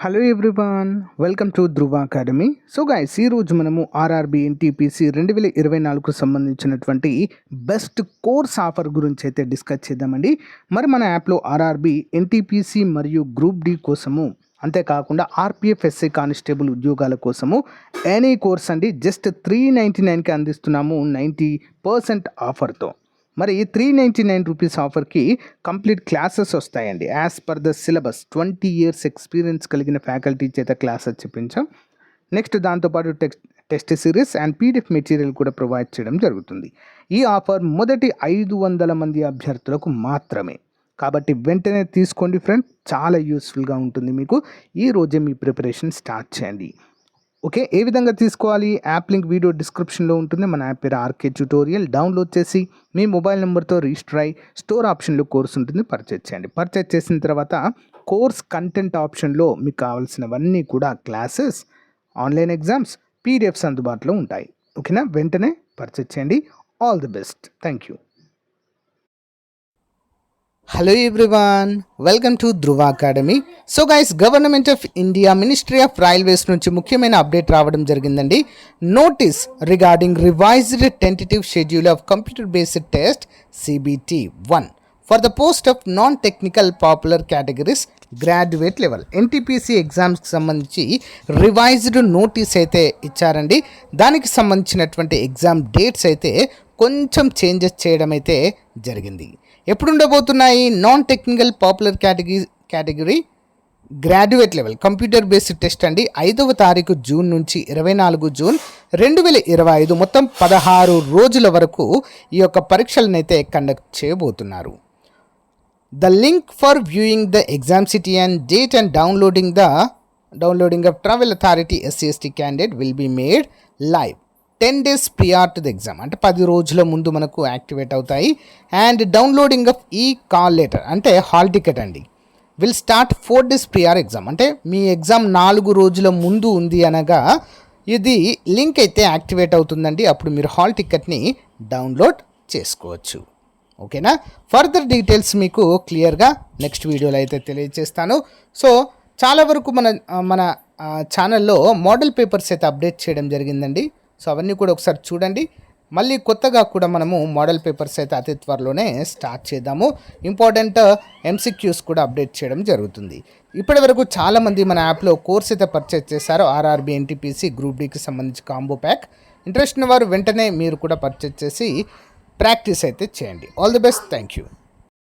Hello everyone, welcome to Dhruva academy. So guys, ఈరోజు మనము RRB NTPC 2024కు సంబంధించినటువంటి best course offer గురించి అయితే డిస్కస్ చేద్దామండి. మరి మన యాప్లో ఆర్ఆర్బి ఎన్టీపీసీ మరియు గ్రూప్ డి కోసము, అంతేకాకుండా ఆర్పిఎఫ్ ఎస్ఐ కానిస్టేబుల్ ఉద్యోగాల కోసము ఎనీ కోర్స్ అండి జస్ట్ 399కి అందిస్తున్నాము 90% ఆఫర్తో. మరి 399 రూపీస్ ఆఫర్కి కంప్లీట్ క్లాసెస్ వస్తాయండి. As per the syllabus 20 years experience కలిగిన ఫ్యాకల్టీ చేత క్లాసెస్ చెప్పించాం. నెక్స్ట్ దాంతోపాటు test series and PDF material కూడా ప్రొవైడ్ చేయడం జరుగుతుంది. ఈ ఆఫర్ మొదటి 500 మంది అభ్యర్థులకు మాత్రమే, కాబట్టి వెంటనే తీసుకోండి ఫ్రెండ్, చాలా యూస్ఫుల్గా ఉంటుంది మీకు. ఈ రోజే మీ ప్రిపరేషన్ స్టార్ట్ చేయండి. ఓకే, ఏ విధంగా తీసుకోవాలి? యాప్ లింక్ వీడియో డిస్క్రిప్షన్లో ఉంటుంది. మన యాప్ పేరు ఆర్కే ట్యూటోరియల్. డౌన్లోడ్ చేసి మీ మొబైల్ నెంబర్తో రిజిస్టర్ అయ్యి స్టోర్ ఆప్షన్లో కోర్స్ ఉంటుంది, పర్చేజ్ చేయండి. పర్చేజ్ చేసిన తర్వాత కోర్స్ కంటెంట్ ఆప్షన్లో మీకు కావాల్సినవన్నీ కూడా క్లాసెస్, ఆన్లైన్ ఎగ్జామ్స్, పీడిఎఫ్స్ అందుబాటులో ఉంటాయి. ఓకేనా, వెంటనే పర్చేజ్ చేయండి. All the best. Thank you. Hello everyone, welcome to Dhruva academy. So guys, government of India ministry of railways నుంచి ముఖ్యమైన అప్డేట్ రావడం జరిగిందండి. Notice regarding revised tentative schedule of computer based test CBT 1 for the post of non technical popular categories graduate level NTPC ఎగ్జామ్స్కి సంబంధించి revised notice అయితే ఇచ్చారండి. దానికి సంబంధించినటువంటి ఎగ్జామ్ డేట్స్ అయితే కొంచెం చేంజెస్ చేయడం అయితే జరిగింది. ఎప్పుడు ఉండబోతున్నాయి? Non technical popular category graduate level computer based test అండి. 5వ తారీఖు జూన్ నుంచి 24 జూన్ 2025 మొత్తం 16 రోజుల వరకు ఈ యొక్క పరీక్షలను అయితే కండక్ట్ చేయబోతున్నారు. The link for viewing the exam city and date and downloading of travel authority SC/ST candidate will be made live 10 days prior to the exam, అంటే 10 రోజుల ముందు మనకు యాక్టివేట్ అవుతాయి. అండ్ డౌన్లోడింగ్ ఆఫ్ ఈ కాల్ లెటర్ అంటే hall ticket అండి will start 4 days prior exam, అంటే మీ exam 4 రోజుల ముందు ఉంది అనగా ఇది లింక్ అయితే యాక్టివేట్ అవుతుందండి. అప్పుడు మీరు హాల్ టికెట్ని డౌన్లోడ్ చేసుకోవచ్చు. ఓకేనా, ఫర్దర్ డీటెయిల్స్ మీకు క్లియర్గా నెక్స్ట్ వీడియోలో అయితే తెలియజేస్తాను. సో చాలా వరకు మన ఛానల్లో మోడల్ పేపర్స్ అయితే అప్డేట్ చేయడం జరిగిందండి. సో అవన్నీ కూడా ఒకసారి చూడండి. మళ్ళీ కొత్తగా కూడా మనము మోడల్ పేపర్స్ అయితే అతి త్వరలోనే స్టార్ట్ చేద్దాము. ఇంపార్టెంట్ MCQs కూడా అప్డేట్ చేయడం జరుగుతుంది. ఇప్పటి వరకు చాలామంది మన యాప్లో కోర్స్ అయితే పర్చేజ్ చేశారు. ఆర్ఆర్బి ఎన్టీపీసీ గ్రూప్ డికి సంబంధించి కాంబో ప్యాక్. ఇంట్రెస్ట్ ఉన్న వారు వెంటనే మీరు కూడా పర్చేజ్ చేసి ప్రాక్టీస్ అయితే చేయండి. All the best. Thank you.